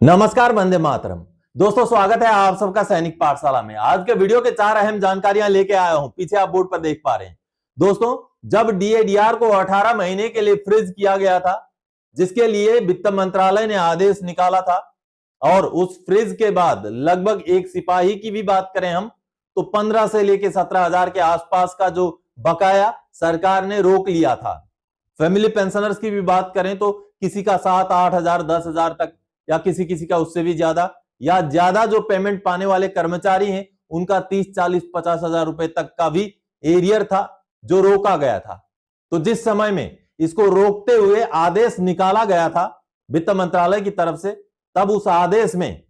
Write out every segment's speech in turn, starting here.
नमस्कार, वंदे मातरम। दोस्तों, स्वागत है आप सबका सैनिक पाठशाला में। आज के वीडियो के 4 अहम जानकारियां लेके आया हूं। पीछे आप बोर्ड पर देख पा रहे हैं। दोस्तों, जब डीएडीआर को 18 महीने के लिए फ्रीज किया गया था, जिसके लिए वित्त मंत्रालय ने आदेश निकाला था, और उस फ्रीज के बाद लगभग एक सिपाही की भी बात करें हम तो 15 से लेकर 17,000 के आसपास का जो बकाया सरकार ने रोक लिया था। फैमिली पेंशनर्स की भी बात करें तो किसी का 7-8 हजार 10,000 तक, या किसी किसी का उससे भी ज्यादा, या ज्यादा जो पेमेंट पाने वाले कर्मचारी हैं उनका 30, 40, 50 हजार रुपए तक का भी एरियर था जो रोका गया था। तो जिस समय में इसको रोकते हुए आदेश निकाला गया था वित्त मंत्रालय की तरफ से, तब उस आदेश में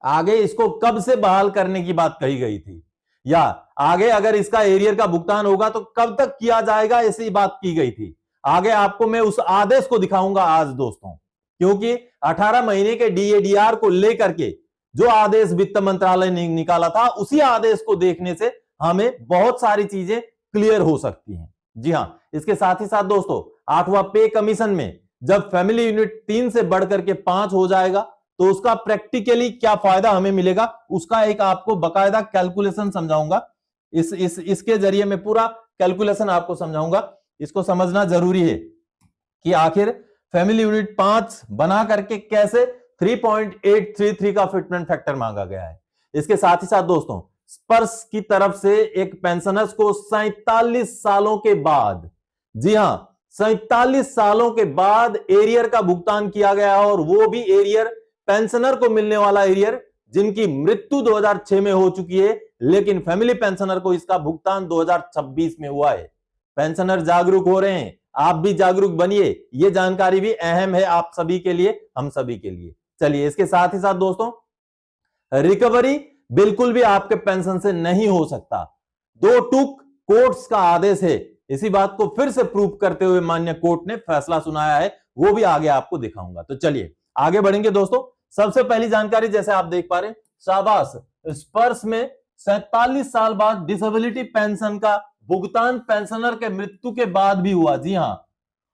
आगे इसको कब से बहाल करने की बात कही गई थी, या आगे अगर इसका एरियर का भुगतान होगा तो कब तक किया जाएगा, ऐसी बात की गई थी। आगे आपको मैं उस आदेश को दिखाऊंगा आज दोस्तों, क्योंकि 18 महीने के डीएडीआर को लेकर के जो आदेश वित्त मंत्रालय ने निकाला था, उसी आदेश को देखने से हमें बहुत सारी चीजें क्लियर हो सकती हैं। जी हां, इसके साथ ही साथ दोस्तों, 8वां पे कमीशन में जब फैमिली यूनिट 3 से बढ़कर के 5 हो जाएगा तो उसका प्रैक्टिकली क्या फायदा हमें मिलेगा, उसका एक आपको बकायदा कैलकुलेशन समझाऊंगा। इसके जरिए मैं पूरा कैलकुलेशन आपको समझाऊंगा। इसको समझना जरूरी है कि आखिर फैमिली यूनिट 5 बना करके कैसे 3.833 का फिटमेंट फैक्टर मांगा गया है। इसके साथ ही साथ दोस्तों, स्पर्श की तरफ से एक पेंशनर्स को 47 सालों के बाद, जी हां 47 सालों के बाद एरियर का भुगतान किया गया है, और वो भी एरियर पेंशनर को मिलने वाला एरियर जिनकी मृत्यु 2006 में हो चुकी है, लेकिन फैमिली पेंशनर को इसका भुगतान 2026 में हुआ है। पेंशनर जागरूक हो रहे हैं, आप भी जागरूक बनिए। यह जानकारी भी अहम है आप सभी के लिए, हम सभी के लिए। चलिए, इसके साथ ही साथ दोस्तों, रिकवरी बिल्कुल भी आपके पेंशन से नहीं हो सकता। 2 टूक कोर्ट्स का आदेश है। इसी बात को फिर से प्रूव करते हुए माननीय कोर्ट ने फैसला सुनाया है, वो भी आगे आपको दिखाऊंगा। तो चलिए आगे बढ़ेंगे दोस्तों। सबसे पहली जानकारी, जैसे आप देख पा रहे हैं, शाबाश, स्पर्श में 47 साल बाद डिसेबिलिटी पेंशन का भुगतान पेंशनर के मृत्यु के बाद भी हुआ। जी हां,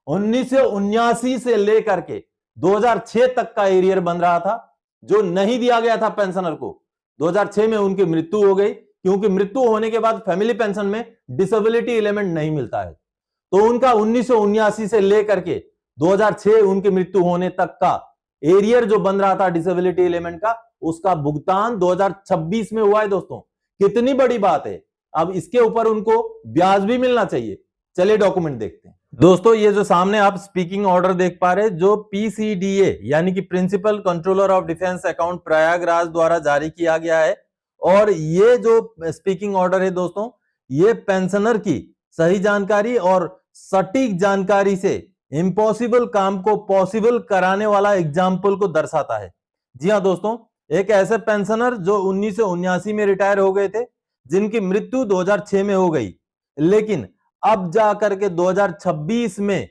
1979 से लेकर के 2006 तक का एरियर बन रहा था, जो नहीं दिया गया था पेंशनर को। 2006 में उनकी मृत्यु हो गई, क्योंकि मृत्यु होने के बाद फैमिली पेंशन में डिसेबिलिटी एलिमेंट नहीं मिलता है। तो उनका 1979 से लेकर के 2006 उनकी मृत्यु होने तक का एरियर जो बन रहा था डिसेबिलिटी एलिमेंट का, उसका भुगतान 2026 में हुआ है दोस्तों। कितनी बड़ी बात है। अब इसके ऊपर उनको ब्याज भी मिलना चाहिए। चलिए डॉक्यूमेंट देखते हैं दोस्तों। ये जो सामने आप स्पीकिंग ऑर्डर देख पा रहे हैं, जो पीसीडीए यानी कि principal controller of defence account Prayagraj द्वारा जारी किया गया है, और ये जो स्पीकिंग ऑर्डर है दोस्तों, ये पेंशनर की सही जानकारी और सटीक जानकारी से इम्पॉसिबल काम को पॉसिबल कराने वाला एग्जाम्पल को दर्शाता है। जी हाँ दोस्तों, एक ऐसे पेंशनर जो 1979 में रिटायर हो गए थे, जिनकी मृत्यु 2006 में हो गई, लेकिन अब जाकर के 2026 में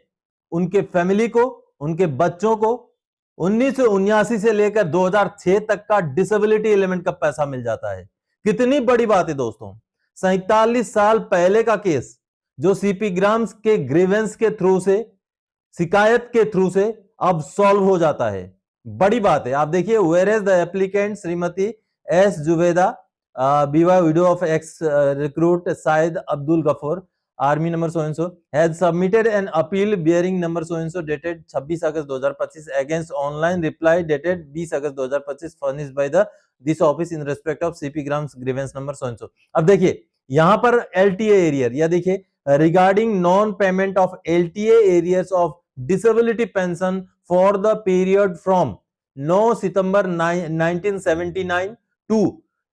उनके फैमिली को, उनके बच्चों को 1979 से लेकर 2006 तक का डिसेबिलिटी एलिमेंट का पैसा मिल जाता है। कितनी बड़ी बात है दोस्तों। 47 साल पहले का केस जो सीपी ग्राम्स के ग्रीवेंस के थ्रू से, शिकायत के थ्रू से अब सॉल्व हो जाता है। बड़ी बात है। आप देखिए, where is the applicant Shrimati S Juveda, बीवा widow of ex recruit Syed Abdul Gafoor, army number so and so, has submitted an appeal bearing number so and so dated 26 August 2025 against online reply dated 20 August 2025 furnished by the this office in respect of CP GRAMS grievance number so and so. अब देखिए यहां पर LTA arrear, या देखिए regarding non payment of LTA arrears of disability pension for the period from 9 September 1979 to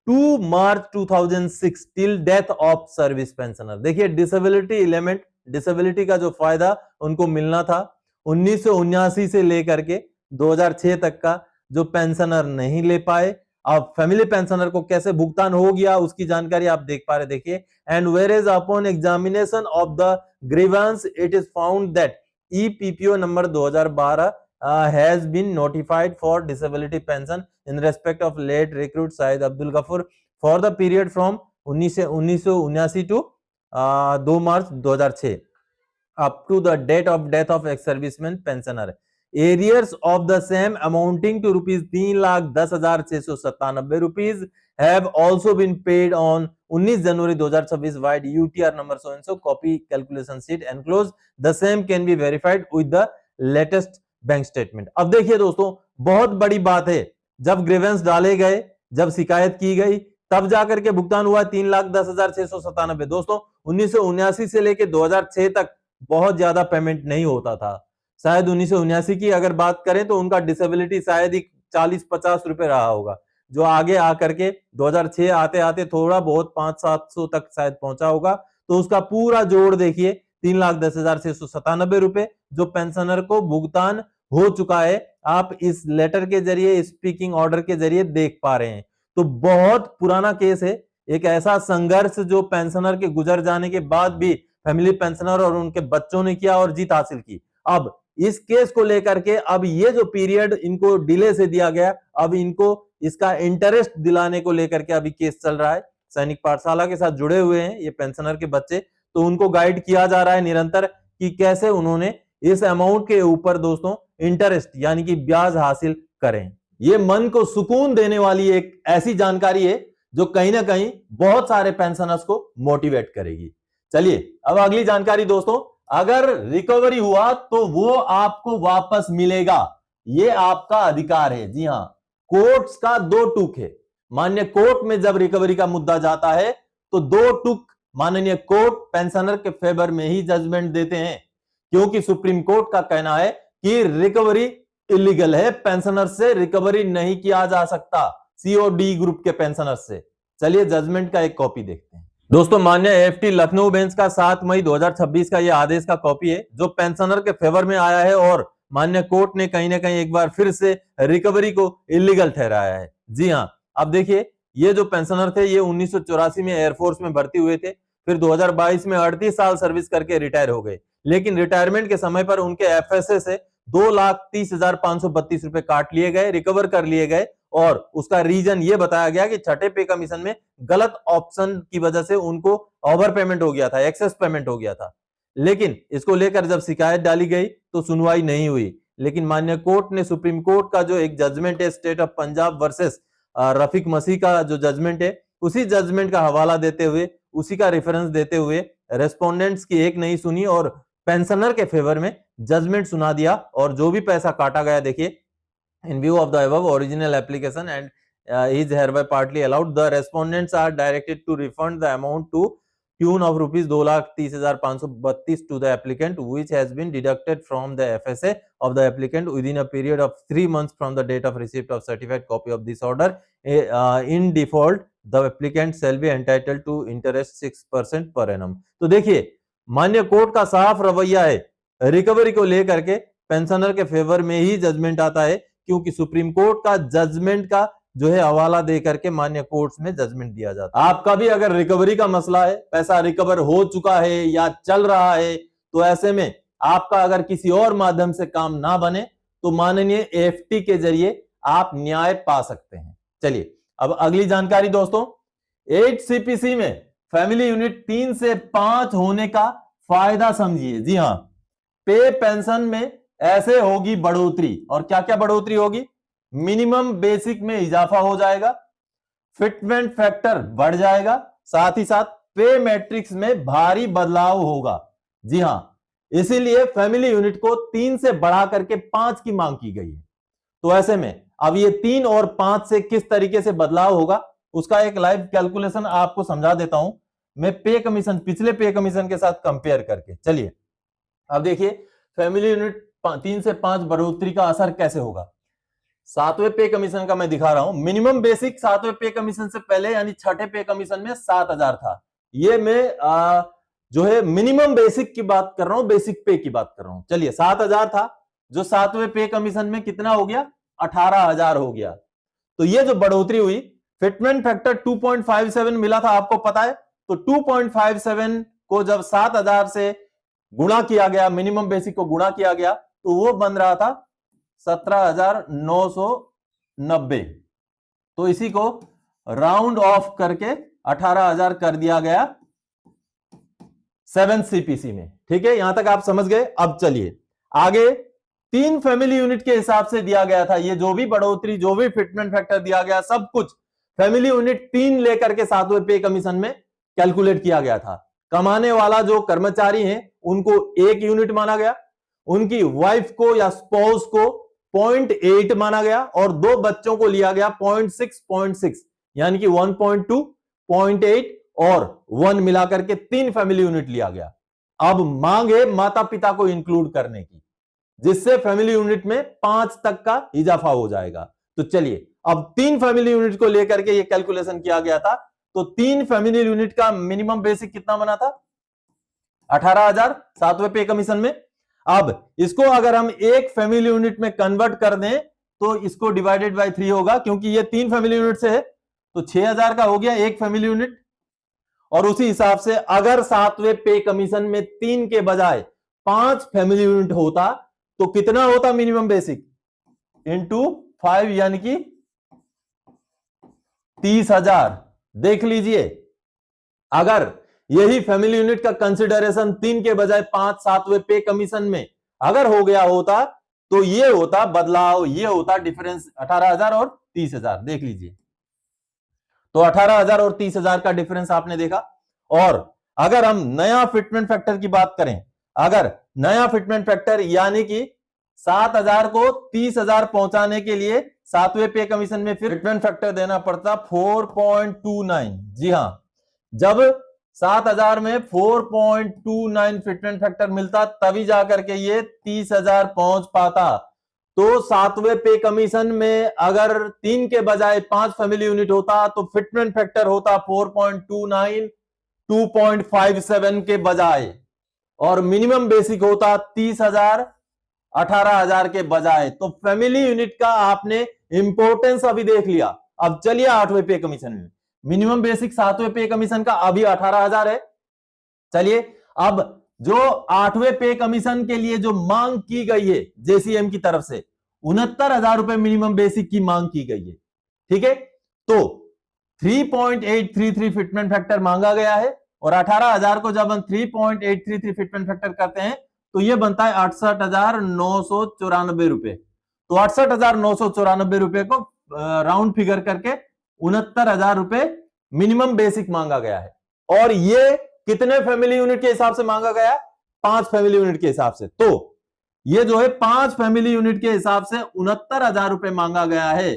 2 March 2006 till death of service pensioner। देखिए disability element, disability का जो फायदा उनको मिलना था 1979 से लेकर के 2006 तक का, जो पेंशनर नहीं ले पाए, अब फैमिली पेंशनर को कैसे भुगतान हो गया उसकी जानकारी आप देख पा रहे। देखिए, and where is upon examination of the grievance it is found that EPPO number 2012 has been notified for disability pension in respect of late recruit Syed Abdul Ghaffur for the period from 1979 to 2 March 2006 up to the date of death of ex serviceman pensioner। Arrears of the same amounting to rupees 3,10,697 rupees have also been paid on 19 January 2026 vide UTR number so and so copy calculation sheet enclose the same can be verified with the latest bank statement. अब देखिए दोस्तों, बहुत बड़ी बात है, जब grievance डाले गए, जब शिकायत की गई, तब जाकर के भुगतान हुआ 3,10,697। दोस्तों 1979 से लेकर 2006 तक बहुत ज्यादा पेमेंट नहीं होता था। शायद 1979 की अगर बात करें तो उनका डिसेबिलिटी शायद ही 40-50 रुपए रहा होगा, जो आगे आकर के 2006 आते आते थोड़ा बहुत 500-700 तक शायद पहुंचा होगा। तो उसका पूरा जोड़ देखिए 3,10,697 रुपए जो पेंशनर को भुगतान हो चुका है, आप इस लेटर के जरिए, स्पीकिंग ऑर्डर के जरिए देख पा रहे हैं। तो बहुत पुराना केस है, एक ऐसा संघर्ष जो पेंशनर के गुजर जाने के बाद भी फैमिली पेंशनर और उनके बच्चों ने किया और जीत हासिल की। अब इस केस को लेकर के अब ये जो पीरियड इनको डिले से दिया गया, अब इनको इसका इंटरेस्ट दिलाने को लेकर के अभी केस चल रहा है। सैनिक पाठशाला के साथ जुड़े हुए हैं ये पेंशनर के बच्चे, तो उनको गाइड किया जा रहा है निरंतर कि कैसे उन्होंने इस अमाउंट के ऊपर दोस्तों इंटरेस्ट यानी कि ब्याज हासिल करें। ये मन को सुकून देने वाली एक ऐसी जानकारी है जो कहीं ना कहीं बहुत सारे पेंशनर्स को मोटिवेट करेगी। चलिए अब अगली जानकारी दोस्तों, अगर रिकवरी हुआ तो वो आपको वापस मिलेगा, ये आपका अधिकार है। जी हां, कोर्ट्स का दो टूक है। माननीय कोर्ट में जब रिकवरी का मुद्दा जाता है तो दो टूक माननीय कोर्ट पेंशनर के फेवर में ही जजमेंट देते हैं, क्योंकि सुप्रीम कोर्ट का कहना है कि रिकवरी इलीगल है, पेंशनर से रिकवरी नहीं किया जा सकता, सीओडी ग्रुप के पेंशनर से। चलिए जजमेंट का एक कॉपी देखते हैं दोस्तों। मान्य एफटी लखनऊ बेंच का 7 मई 2026 का यह आदेश का कॉपी है जो पेंशनर के फेवर में आया है और मान्य कोर्ट ने कहीं ना कहीं एक बार फिर से रिकवरी को इलीगल ठहराया है। जी हां, अब देखिए ये जो पेंशनर थे ये 1984 में एयरफोर्स में भर्ती हुए थे, फिर 2022 में 38 साल सर्विस करके रिटायर हो गए, लेकिन रिटायरमेंट के समय पर उनके एफएसए से 2,30,532 रुपए काट लिए गए, रिकवर कर लिए गए और उसका रीजन ये बताया गया कि छठे पे कमीशन में गलत ऑप्शन की वजह से उनको ओवर पेमेंट हो गया था, एक्सेस पेमेंट हो गया था। लेकिन इसको लेकर जब शिकायत डाली गई तो सुनवाई नहीं हुई, लेकिन माननीय कोर्ट ने सुप्रीम कोर्ट का जो एक जजमेंट है state of Punjab versus Rafiq Masih का जो जजमेंट है, उसी जजमेंट का हवाला देते हुए, उसी का रेफरेंस देते हुए रेस्पोंडेंट्स की एक नहीं सुनी और पेंशनर के फेवर में जजमेंट सुना दिया। और जो भी पैसा काटा गया देखिए, in view of the above original application and is hereby partly allowed, the respondents are directed to refund the amount to tune of rupees 2,30,532 to the applicant, which has been deducted from the FSA of the applicant within a period of 3 months from the date of receipt of certified copy of this order. In default, the applicant shall be entitled to interest 6% per annum. तो देखिए मान्य court का साफ रवैया है, recovery को लेकर के पेंशनर के फेवर में ही जजमेंट आता है, क्योंकि सुप्रीम कोर्ट का जजमेंट का जो है हवाला दे करके मान्य कोर्ट्स में जजमेंट दिया जाता है। आपका भी अगर रिकवरी का मसला है, पैसा रिकवर हो चुका है या चल रहा है, तो ऐसे में आपका अगर किसी और माध्यम से काम ना बने तो माननीय एफटी के जरिए आप न्याय पा सकते हैं। चलिए अब अगली जानकारी दोस्तों, 8 सीपीसी में फैमिली यूनिट 3 से 5 होने का फायदा समझिए। जी हां, पे पेंशन में ऐसे होगी बढ़ोतरी, और क्या क्या बढ़ोतरी होगी? मिनिमम बेसिक में इजाफा हो जाएगा, फिटमेंट फैक्टर बढ़ जाएगा, साथ ही साथ पे मैट्रिक्स में भारी बदलाव होगा। जी हां, इसीलिए फैमिली यूनिट को 3 से बढ़ा करके 5 की मांग की गई है। तो ऐसे में अब ये 3 और 5 से किस तरीके से बदलाव होगा उसका एक लाइव कैलकुलेशन आपको समझा देता हूं मैं, पे कमीशन पिछले पे कमीशन के साथ कंपेयर करके। चलिए अब देखिए फैमिली यूनिट 3 से 5 बढ़ोतरी का असर कैसे होगा। 7वें पे कमीशन का मैं दिखा रहा हूं। मिनिमम बेसिक 7वें पे कमीशन से पहले यानी छठे पे कमीशन में 7,000 था। ये मैं जो है मिनिमम बेसिक की बात कर रहा हूं, बेसिक पे की बात कर रहा हूं। चलिए 7,000 था, जो 7वें पे कमीशन में कितना हो गया? 18,000 हो गया। तो ये जो बढ़ोतरी हुई, फिटमेंट फैक्टर 2.57 मिला था, आपको पता है। तो 2.57 को जब 7,000 से गुणा किया गया, मिनिमम बेसिक को गुणा किया गया, तो वो बन रहा था 17,990। तो इसी को राउंड ऑफ करके 18,000 कर दिया गया 7 सीपीसी में। ठीक है, यहां तक आप समझ गए। अब चलिए आगे 3 फैमिली यूनिट के हिसाब से दिया गया था। ये जो भी बढ़ोतरी, जो भी फिटमेंट फैक्टर दिया गया, सब कुछ फैमिली यूनिट 3 लेकर के 7वें पे कमीशन में कैलकुलेट किया गया था। कमाने वाला जो कर्मचारी हैं उनको 1 यूनिट माना गया, उनकी वाइफ को या स्पाउस को 0.8 माना गया और 2 बच्चों को लिया गया 0.6 यानी कि 1.2, 0.8 और 1 मिलाकर के 3 फैमिली यूनिट लिया गया। अब मांग है माता पिता को इंक्लूड करने की, जिससे फैमिली यूनिट में 5 तक का इजाफा हो जाएगा। तो चलिए अब 3 फैमिली यूनिट को लेकर के ये कैलकुलेशन किया गया था। तो 3 फैमिली यूनिट का मिनिमम बेसिक कितना बना था? 18,000 7वें पे कमीशन में। अब इसको अगर हम एक फैमिली यूनिट में कन्वर्ट कर दें तो इसको डिवाइडेड बाय 3 होगा, क्योंकि ये 3 फैमिली यूनिट से है तो 6,000 का हो गया एक फैमिली यूनिट। और उसी हिसाब से अगर 7वें पे कमीशन में 3 के बजाय 5 फैमिली यूनिट होता तो कितना होता मिनिमम बेसिक? इंटू 5 यानी कि 30,000। देख लीजिए, अगर यही फैमिली यूनिट का कंसिडरेशन 3 के बजाय 5 7वें पे कमीशन में अगर हो गया होता तो ये होता बदलाव, ये होता डिफरेंस 18,000 और 30,000। देख लीजिए, तो 18,000 और 30,000 का डिफरेंस आपने देखा। और अगर हम नया फिटमेंट फैक्टर की बात करें, अगर नया फिटमेंट फैक्टर यानी कि 7,000 को 30,000 पहुंचाने के लिए 7वें पे कमीशन में फिर फिटमेंट फैक्टर देना पड़ता 4.29। जी हां, जब 7,000 में 4.29 फिटमेंट फैक्टर मिलता तभी जाकर के ये 30,000 पहुंच पाता। तो 7वें पे कमीशन में अगर 3 के बजाय 5 फैमिली यूनिट होता तो फिटमेंट फैक्टर होता 4.29 2.57 के बजाय, और मिनिमम बेसिक होता 30,000 18,000 के बजाय। तो फैमिली यूनिट का आपने इंपॉर्टेंस अभी देख लिया। अब चलिए 8वें पे कमीशन में मिनिमम बेसिक 7वें पे कमीशन का अभी 18,000 है। चलिए अब जो 8वें पे कमीशन के लिए जो मांग की गई है जेसीएम की तरफ से 69,000 रुपए मिनिमम बेसिक की मांग की गई है। ठीक है, तो 3.833 फिटमेंट फैक्टर मांगा गया है और 18,000 को जब हम 3.833 फिटमेंट फैक्टर करते हैं तो यह बनता है 68,994 रुपए। तो 68,994 रुपए को राउंड फिगर करके 69,000 रुपए मिनिमम बेसिक मांगा गया है। और ये कितने फैमिली यूनिट के हिसाब से मांगा गया? 5 फैमिली यूनिट के हिसाब से। तो ये जो है 5 फैमिली यूनिट के हिसाब से 69,000 रुपए मांगा गया है।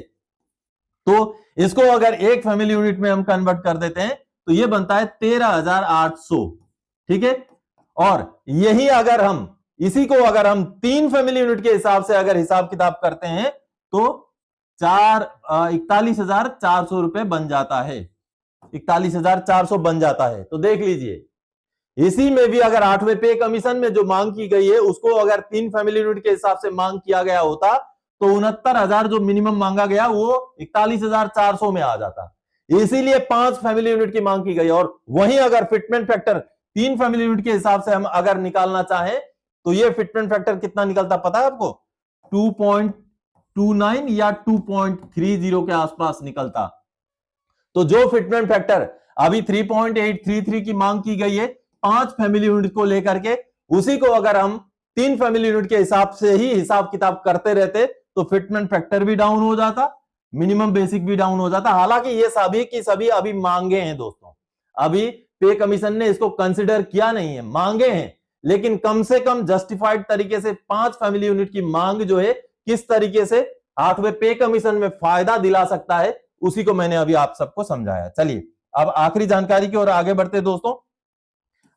तो इसको अगर एक फैमिली यूनिट में हम कन्वर्ट कर देते हैं तो ये बनता है 13,800। ठीक है, और यही अगर हम इसी को अगर हम 3 फैमिली यूनिट के हिसाब से अगर हिसाब किताब करते हैं तो 41,400 रुपए बन जाता है। 41,400 बन जाता है। तो देख लीजिए, इसी में भी अगर 8वें पे कमीशन में जो मांग की गई है उसको अगर 3 फैमिली यूनिट के हिसाब से मांग किया गया होता तो 69,000 जो मिनिमम मांगा गया वो 41,400 में आ जाता। इसीलिए 5 फैमिली यूनिट की मांग की गई। और वहीं अगर फिटमेंट फैक्टर 3 फैमिली यूनिट के हिसाब से हम अगर निकालना चाहें तो ये फिटमेंट फैक्टर कितना निकलता पता है आपको? 2.29 या 2.30 के आसपास निकलता। तो जो फिटमेंट फैक्टर अभी 3.833 की मांग की गई है 5 फैमिली यूनिट को लेकर के, उसी को अगर हम 3 फैमिली यूनिट के हिसाब से ही हिसाब किताब करते रहते तो फिटमेंट फैक्टर भी डाउन हो जाता, मिनिमम बेसिक भी डाउन हो जाता। हालांकि ये सभी की सभी अभी मांगे हैं दोस्तों, अभी पे कमीशन ने इसको कंसिडर किया नहीं है, मांगे हैं, लेकिन कम से कम जस्टिफाइड तरीके से 5 फैमिली यूनिट की मांग जो है किस तरीके से 8वें पे कमीशन में फायदा दिला सकता है उसी को मैंने अभी आप सबको समझाया। चलिए अब आखिरी जानकारी की ओर आगे बढ़ते दोस्तों।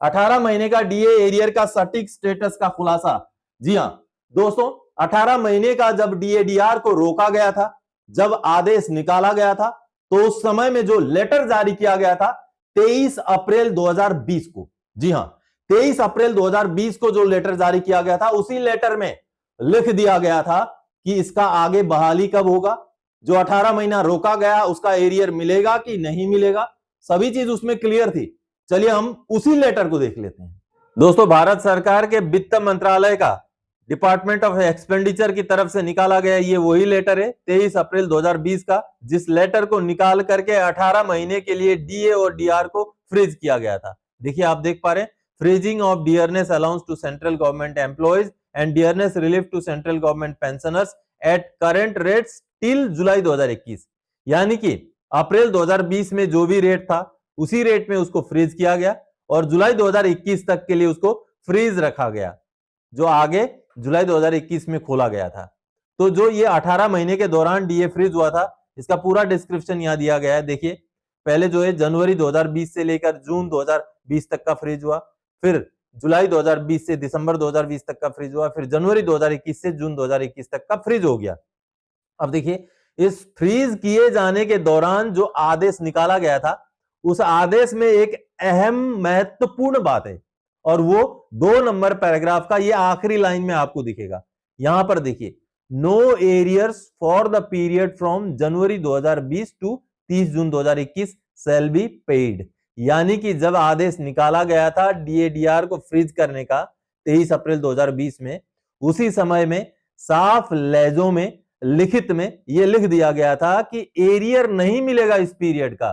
18 महीने का डीए एरियर का सटीक स्टेटस का खुलासा। जी हां दोस्तों, 18 महीने का जब डीएडीआर को रोका गया था, जब आदेश निकाला गया था, तो उस समय में जो लेटर जारी किया गया था 23 अप्रैल 2020 को, जी हां 23 अप्रैल 2020 को जो लेटर जारी किया गया था, उसी लेटर में लिख दिया गया था कि इसका आगे बहाली कब होगा, जो 18 महीना रोका गया उसका एरियर मिलेगा कि नहीं मिलेगा, सभी चीज उसमें क्लियर थी। चलिए हम उसी लेटर को देख लेते हैं दोस्तों। भारत सरकार के वित्त मंत्रालय का डिपार्टमेंट ऑफ एक्सपेंडिचर की तरफ से निकाला गया ये वही लेटर है 23 अप्रैल 2020 का, जिस लेटर को निकाल करके 18 महीने के लिए डीए और डीआर को फ्रीज किया गया था। देखिए आप देख पा रहे हैं, freezing of dearness allowance to central government employees and dearness relief to central government pensioners at current rates till July 2021। यानी कि अप्रैल 2020 में जो भी रेट था उसी रेट में उसको फ्रीज किया गया और जुलाई 2021 तक के लिए उसको फ्रीज रखा गया, जो आगे जुलाई 2021 में खोला गया था। तो जो ये 18 महीने के दौरान डीए फ्रीज हुआ था, इसका पूरा डिस्क्रिप्शन यहां दिया गया है। देखिए, पहले जो है जनवरी 2020 से लेकर जून 2020 तक का फ्रीज हुआ, फिर जुलाई 2020 से दिसंबर 2020 तक का फ्रीज हुआ, फिर जनवरी 2021 से जून 2021 तक का फ्रीज हो गया। अब देखिए, इस फ्रीज किए जाने के दौरान जो आदेश निकाला गया था, उस आदेश में एक अहम महत्वपूर्ण बात है और वो 2 नंबर पैराग्राफ का ये आखिरी लाइन में आपको दिखेगा। यहां पर देखिए, no arrears for the period from January 2020 to 30 June 2021 shall be paid. यानी कि जब आदेश निकाला गया था डीएडीआर को फ्रीज करने का 23 अप्रैल 2020 में, उसी समय में साफ लहजों में लिखित में यह लिख दिया गया था कि एरियर नहीं मिलेगा इस पीरियड का।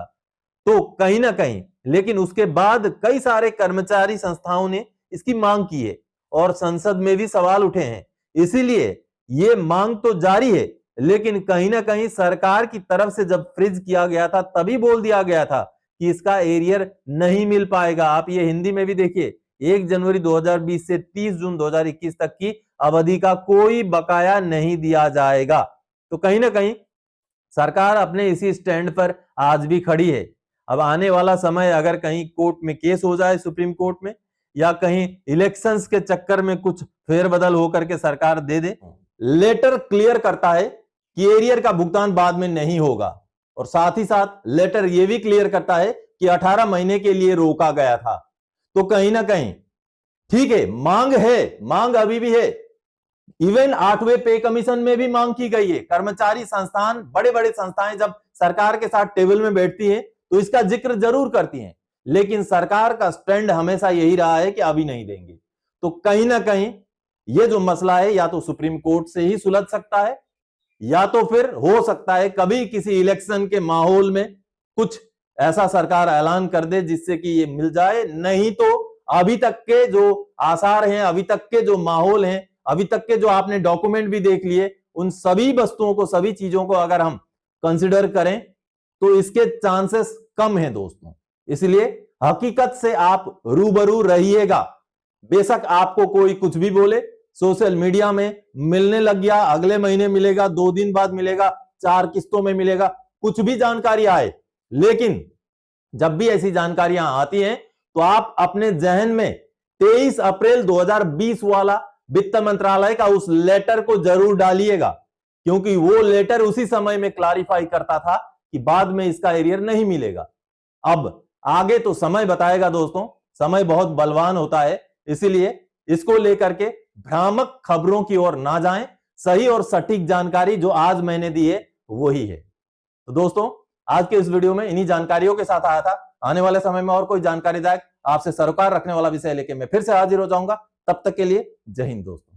तो कहीं ना कहीं, लेकिन उसके बाद कई सारे कर्मचारी संस्थाओं ने इसकी मांग की है और संसद में भी सवाल उठे हैं। इसीलिए ये मांग तो जारी है, लेकिन कहीं ना कहीं सरकार की तरफ से जब फ्रीज किया गया था तभी बोल दिया गया था कि इसका एरियर नहीं मिल पाएगा। आप ये हिंदी में भी देखिए, 1 जनवरी 2020 से 30 जून 2021 तक की अवधि का कोई बकाया नहीं दिया जाएगा। तो कहीं ना कहीं सरकार अपने इसी स्टैंड पर आज भी खड़ी है। अब आने वाला समय अगर कहीं कोर्ट में केस हो जाए, सुप्रीम कोर्ट में, या कहीं इलेक्शंस के चक्कर में कुछ फेरबदल होकर के सरकार दे दे, लेटर क्लियर करता है कि एरियर का भुगतान बाद में नहीं होगा और साथ ही साथ लेटर यह भी क्लियर करता है कि 18 महीने के लिए रोका गया था। तो कहीं ना कहीं ठीक है, मांग है, मांग अभी भी है। इवन 8वें पे कमीशन में भी मांग की गई है। कर्मचारी संस्थान, बड़े बड़े संस्थाएं जब सरकार के साथ टेबल में बैठती हैं तो इसका जिक्र जरूर करती हैं, लेकिन सरकार का स्टैंड हमेशा यही रहा है कि अभी नहीं देंगे। तो कहीं ना कहीं ये जो मसला है या तो सुप्रीम कोर्ट से ही सुलझ सकता है, या तो फिर हो सकता है कभी किसी इलेक्शन के माहौल में कुछ ऐसा सरकार ऐलान कर दे जिससे कि ये मिल जाए। नहीं तो अभी तक के जो आसार हैं, अभी तक के जो माहौल हैं, अभी तक के जो आपने डॉक्यूमेंट भी देख लिए, उन सभी वस्तुओं को, सभी चीजों को अगर हम कंसिडर करें तो इसके चांसेस कम हैं दोस्तों। इसलिए हकीकत से आप रूबरू रहिएगा। बेशक आपको कोई कुछ भी बोले, सोशल मीडिया में मिलने लग गया, अगले महीने मिलेगा, 2 दिन बाद मिलेगा, 4 किस्तों में मिलेगा, कुछ भी जानकारी आए, लेकिन जब भी ऐसी जानकारियां आती हैं तो आप अपने जहन में 23 अप्रैल 2020 वाला वित्त मंत्रालय का उस लेटर को जरूर डालिएगा, क्योंकि वो लेटर उसी समय में क्लैरिफाई करता था कि बाद में इसका एरियर नहीं मिलेगा। अब आगे तो समय बताएगा दोस्तों, समय बहुत बलवान होता है, इसीलिए इसको लेकर के भ्रामक खबरों की ओर ना जाएं। सही और सटीक जानकारी जो आज मैंने दी है वही है। तो दोस्तों, आज के इस वीडियो में इन्हीं जानकारियों के साथ आया था। आने वाले समय में और कोई जानकारीदायक, आपसे सरोकार रखने वाला विषय लेके मैं फिर से हाजिर हो जाऊंगा। तब तक के लिए जय हिंद दोस्तों।